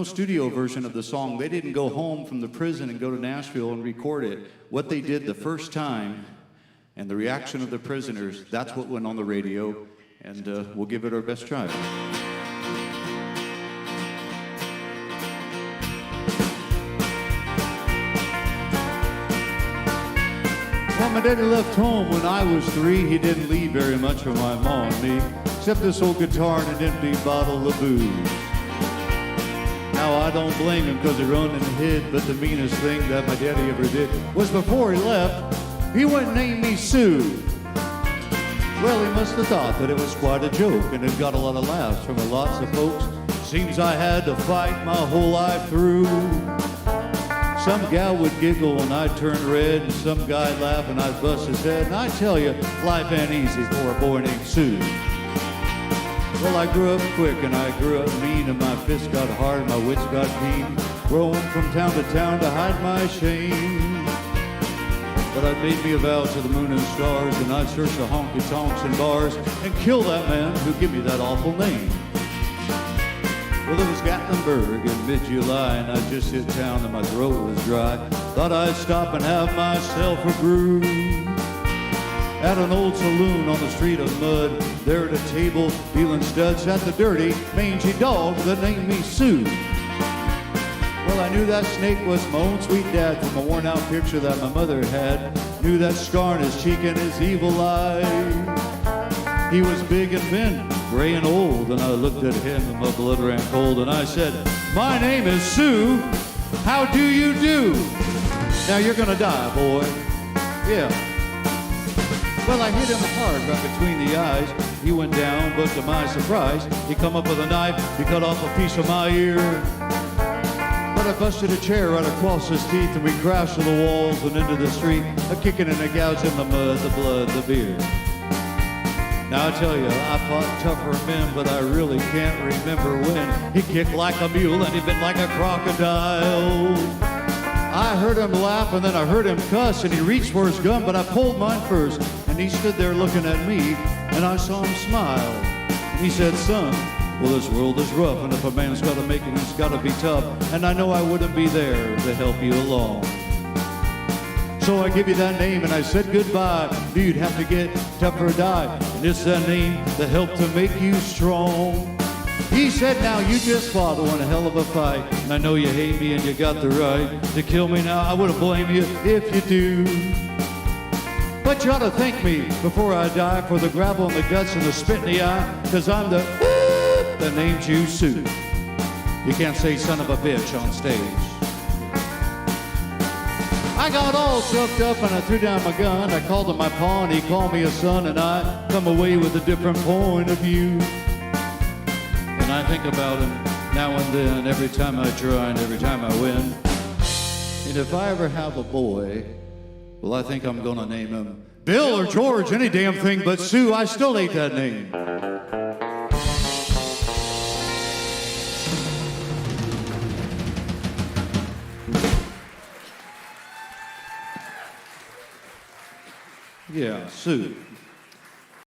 no studio version of the song. They didn't go home from the prison and go to Nashville and record it. What they did the first time, and the reaction of the prisoners, that's what went on the radio, and we'll give it our best try. Well, my daddy left home when I was 3. He didn't leave very much for my mom and me, except this old guitar and an empty bottle of booze. Now, I don't blame him because he run and hid, but the meanest thing that my daddy ever did was before he left, he went and named me Sue. Well, he must have thought that it was quite a joke, and it got a lot of laughs from lots of folks. Seems I had to fight my whole life through. Some gal would giggle and I'd turn red, and some guy'd laugh and I'd bust his head. And I tell you, life ain't easy for a boy named Sue. Well, I grew up quick and I grew up mean, and my fists got hard, my wits got keen, roaming from town to town to hide my shame. But I made me a vow to the moon and stars, and I'd search the honky-tonks and bars and kill that man who gave me that awful name. Well, it was Gatlinburg in mid-July, and I just hit town and my throat was dry. Thought I'd stop and have myself a brew. At an old saloon on the street of mud, there at a table dealing studs, sat the dirty, mangy dog that named me Sue. Well, I knew that snake was my own sweet dad from a worn-out picture that my mother had. Knew that scar on his cheek and his evil eye. He was big and thin, gray and old, and I looked at him and my blood ran cold, and I said, "My name is Sue, how do you do? Now you're gonna die, boy." Yeah. Well, I hit him hard right between the eyes. He went down, but to my surprise, he come up with a knife, he cut off a piece of my ear. But I busted a chair right across his teeth, and we crashed to the walls and into the street, a kicking and a gouging the mud, the blood, the beer. Now I tell you, I fought tougher men, but I really can't remember when. He kicked like a mule and he bit like a crocodile. I heard him laugh and then I heard him cuss, and he reached for his gun, but I pulled mine first. And he stood there looking at me, and I saw him smile. He said, "Son, well, this world is rough, and if a man's got to make it, he's got to be tough. And I know I wouldn't be there to help you along. So I give you that name and I said goodbye. Knew you'd have to get tougher or die. And it's that name that helped to make you strong." He said, "Now you just fought one hell of a fight, and I know you hate me and you got the right to kill me now. I wouldn't blame you if you do. But you ought to thank me before I die for the gravel in the guts and the spit in the eye, because I'm the that named you Sue." You can't say son of a bitch on stage. I got all choked up and I threw down my gun. I called him my pa and he called me a son, and I come away with a different point of view. And I think about him now and then, every time I try and every time I win. And if I ever have a boy, well, I think I'm gonna name him Bill or George, any damn thing but Sue. I still hate that name. Yeah, Sue.